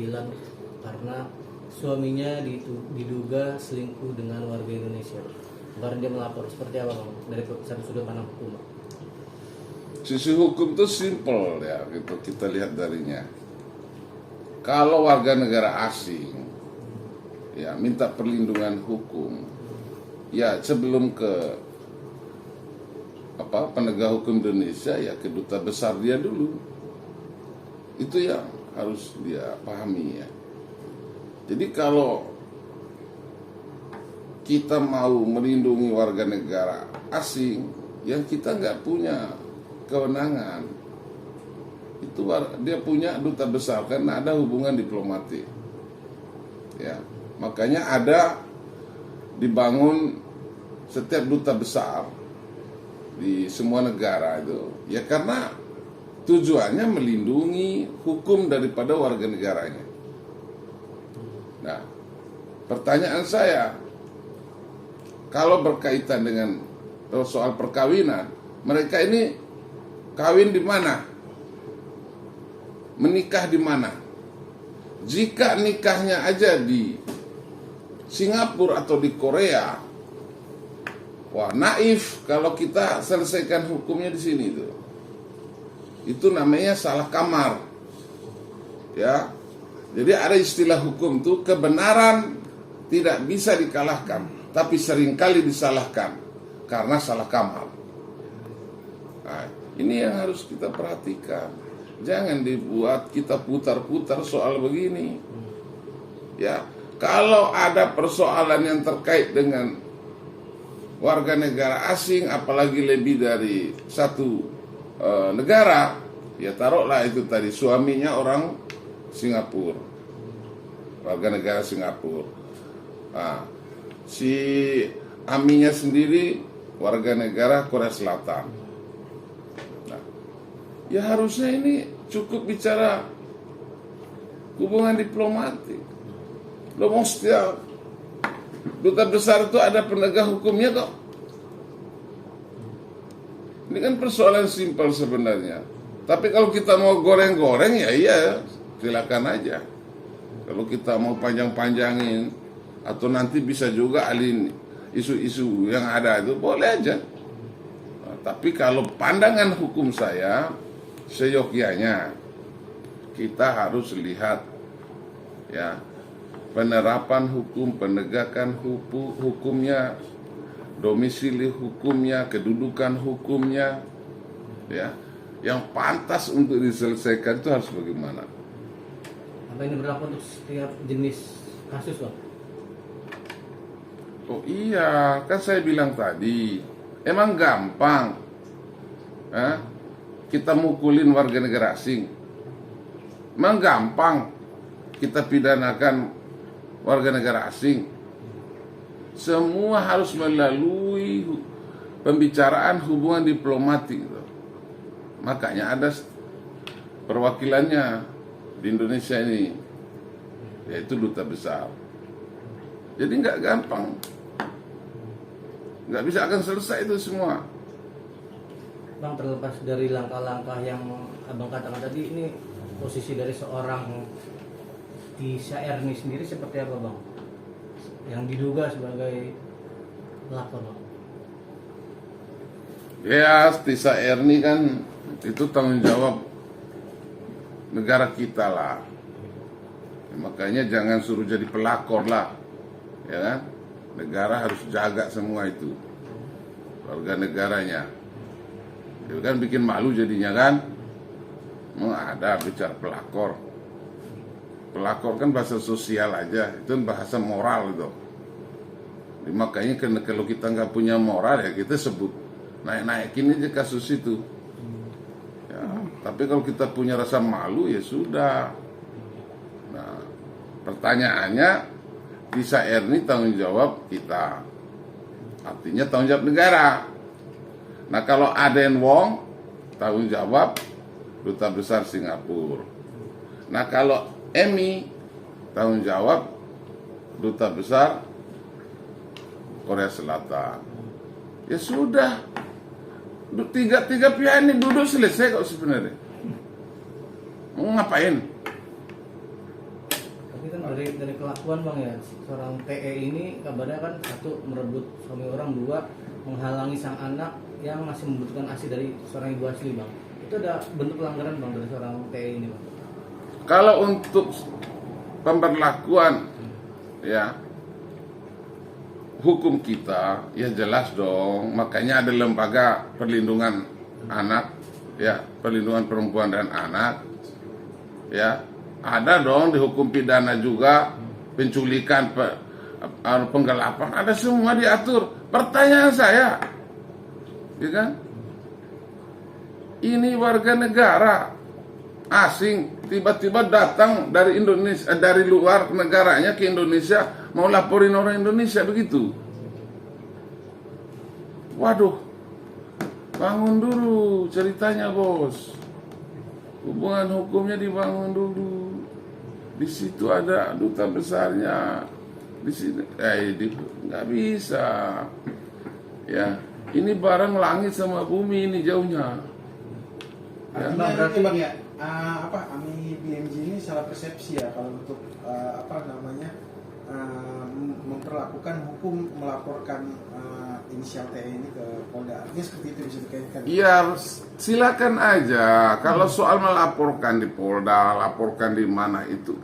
pengadilan karena suaminya diduga selingkuh dengan warga Indonesia. Kemarin dia melapor, seperti apa Bang dari satu sudut pandang hukum? Sisi hukum itu simpel ya, gitu kita lihat darinya. Kalau warga negara asing ya minta perlindungan hukum, ya sebelum ke penegak hukum Indonesia ya ke duta besar dia dulu. Itu yang harus dia pahami ya. Jadi kalau kita mau melindungi warga negara asing, yang kita nggak punya kewenangan. Itu dia punya duta besar karena ada hubungan diplomatik. Ya, makanya ada dibangun setiap duta besar di semua negara itu. Ya karena tujuannya melindungi hukum daripada warga negaranya. Nah, pertanyaan saya, kalau berkaitan dengan soal perkawinan, mereka ini kawin di mana? Menikah di mana? Jika nikahnya aja di Singapura atau di Korea, wah naif kalau kita selesaikan hukumnya di sini itu. Itu namanya salah kamar. Ya. Jadi ada istilah hukum tuh, kebenaran tidak bisa dikalahkan, tapi seringkali disalahkan karena salah kamar. Nah, ini yang harus kita perhatikan. Jangan dibuat kita putar-putar soal begini. Ya, kalau ada persoalan yang terkait dengan warga negara asing, apalagi lebih dari satu negara, ya taruhlah itu tadi suaminya orang Singapura, warga negara Singapura. Nah, si aminya sendiri warga negara Korea Selatan. Nah, ya harusnya ini cukup bicara hubungan diplomatik. Lo mau setiap duta besar itu ada penegak hukumnya kok. Ini kan persoalan simpel sebenarnya. Tapi kalau kita mau goreng-goreng ya iya, silakan aja. Kalau kita mau panjang-panjangin atau nanti bisa juga alin isu-isu yang ada itu boleh aja. Nah, tapi kalau pandangan hukum saya, seyogyanya kita harus lihat ya penerapan hukum, penegakan hukumnya, domisili hukumnya, kedudukan hukumnya, ya yang pantas untuk diselesaikan itu harus bagaimana. Apa ini berlaku untuk setiap jenis kasus Bang? Oh iya, kan saya bilang tadi, emang gampang kita mukulin warga negara asing. Emang gampang kita pidanakan warga negara asing. Semua harus melalui pembicaraan hubungan diplomatik. Makanya ada perwakilannya di Indonesia ini, yaitu duta besar. Jadi nggak gampang, nggak bisa akan selesai itu semua. Bang, terlepas dari langkah-langkah yang Abang katakan tadi, ini posisi dari seorang Tisha Erni sendiri seperti apa Bang? Yang diduga sebagai pelakor Bang? Ya, Tisha Erni kan itu tanggung jawab negara kita lah. Ya, makanya jangan suruh jadi pelakor lah, ya kan? Negara harus jaga semua itu, warga negaranya. Itu kan bikin malu jadinya kan. Mau ada bicara pelakor. Pelakor kan bahasa sosial aja, itu bahasa moral itu. Jadi, makanya kalau kita nggak punya moral ya kita sebut naik-naikin aja kasus itu. Ya, tapi kalau kita punya rasa malu ya sudah. Nah, pertanyaannya, Tisha Erni tanggung jawab kita, artinya tanggung jawab negara. Nah kalau Aden Wong tanggung jawab duta besar Singapura. Nah kalau Emi tanggung jawab duta besar Korea Selatan. Ya sudah, tiga pihak ini duduk selesai kok sebenarnya. Mau ngapain? dari kelakuan bang ya, seorang TE ini kabarnya kan satu merebut suami orang, dua menghalangi sang anak yang masih membutuhkan ASI dari seorang ibu asli bang. Itu ada bentuk pelanggaran bang dari seorang TE ini bang. Kalau untuk pemberlakuan ya hukum kita ya jelas dong, makanya ada lembaga perlindungan anak ya, perlindungan perempuan dan anak ya, ada dong di hukum pidana juga, penculikan, penggelapan, ada semua diatur. Pertanyaan saya ya kan, ini warga negara asing tiba-tiba datang dari Indonesia, dari luar negaranya ke Indonesia, mau laporin orang Indonesia begitu. Waduh, bangun dulu ceritanya bos, hubungan hukumnya dibangun dulu. Di situ ada duta besarnya, di sini nggak bisa ya. Ini barang langit sama bumi, ini jauhnya ya. Artinya berarti bang ya, AMI BMJ ini salah persepsi ya kalau untuk memperlakukan hukum melaporkan inisial TE ini ke Polda. Artinya seperti itu bisa dikaitkan. Iya, silakan aja. Kalau soal melaporkan di Polda, laporkan di mana itu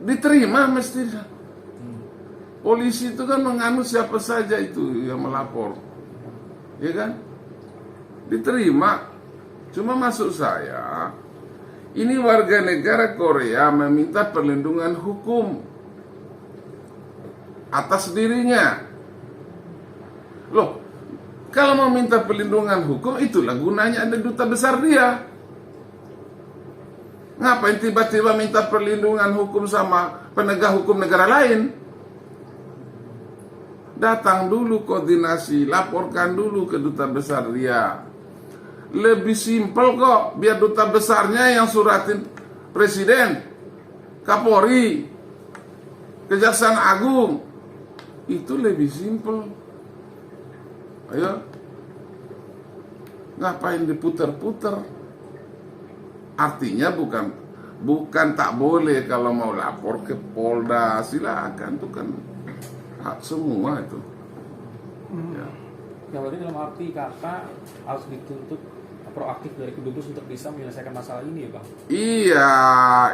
diterima mestinya. Polisi itu kan menganut siapa saja itu yang melapor, ya kan? Diterima. Cuma maksud saya, ini warga negara Korea meminta perlindungan hukum atas dirinya. Loh, kalau meminta perlindungan hukum, itulah gunanya ada duta besar dia. Ngapain tiba-tiba minta perlindungan hukum sama penegak hukum negara lain? Datang dulu koordinasi, laporkan dulu ke duta besar dia. Lebih simpel kok, biar duta besarnya yang suratin presiden, Kapolri, Kejaksaan Agung. Itu lebih simpel. Ayo, ngapain diputer-puter? Artinya bukan tak boleh kalau mau lapor ke Polda, silakan, itu kan hak semua itu. Ya. Yang berarti dalam arti kata harus dituntut proaktif dari Kedubes untuk bisa menyelesaikan masalah ini ya bang? Iya,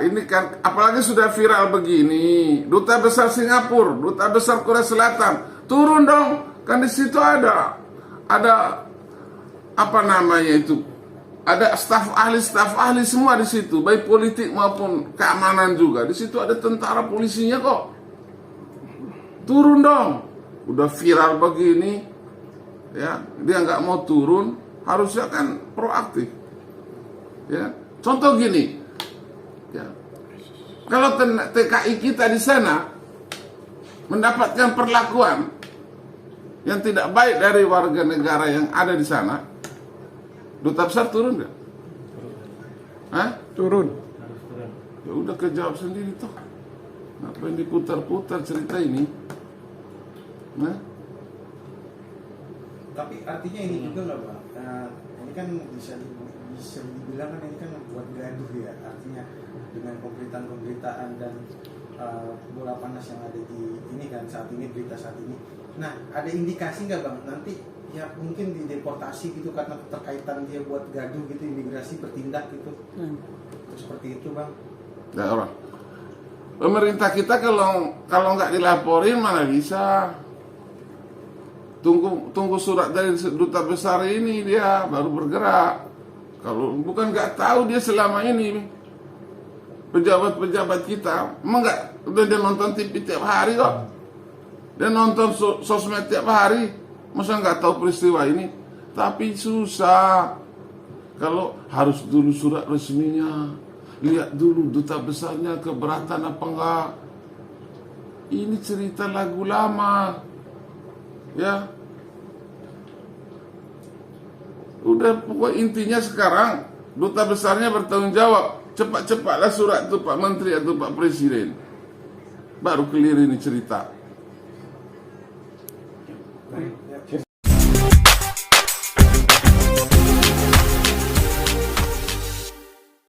ini kan apalagi sudah viral begini. Duta besar Singapura, duta besar Korea Selatan, turun dong, kan di situ ada apa namanya itu? Ada staf ahli semua di situ, baik politik maupun keamanan juga. Di situ ada tentara polisinya kok. Turun dong. Udah viral begini, ya dia nggak mau turun, harusnya kan proaktif. Ya, contoh gini, ya kalau TKI kita di sana mendapatkan perlakuan yang tidak baik dari warga negara yang ada di sana, duta besar turun nggak? Hah? Turun. Ya udah kejawab sendiri toh. Ngapain diputar-putar cerita ini? Nah? Tapi artinya ini juga nggak bang? Ini kan bisa dibilang kan ini kan buat gaduh ya. Artinya dengan pemberitaan dan bola panas yang ada di ini kan saat ini, berita saat ini. Nah, ada indikasi nggak bang nanti ya mungkin dideportasi gitu karena keterkaitan dia buat gaduh gitu, imigrasi bertindak gitu, seperti itu bang? Ya orang. Pemerintah kita kalau nggak dilaporin mana bisa. Tunggu surat dari duta besar ini dia baru bergerak. Kalau bukan nggak tahu dia selama ini pejabat-pejabat kita, emang nggak udah dia nonton TV tiap hari kok, dia nonton sosmed tiap hari, masa nggak tahu peristiwa ini? Tapi susah. Kalau harus dulu surat resminya, lihat dulu duta besarnya keberatan apa enggak. Ini cerita lagu lama. Ya, udah pokok intinya sekarang duta besarnya bertanggung jawab. Cepat-cepatlah surat itu Pak Menteri atau Pak Presiden, baru clear ini cerita.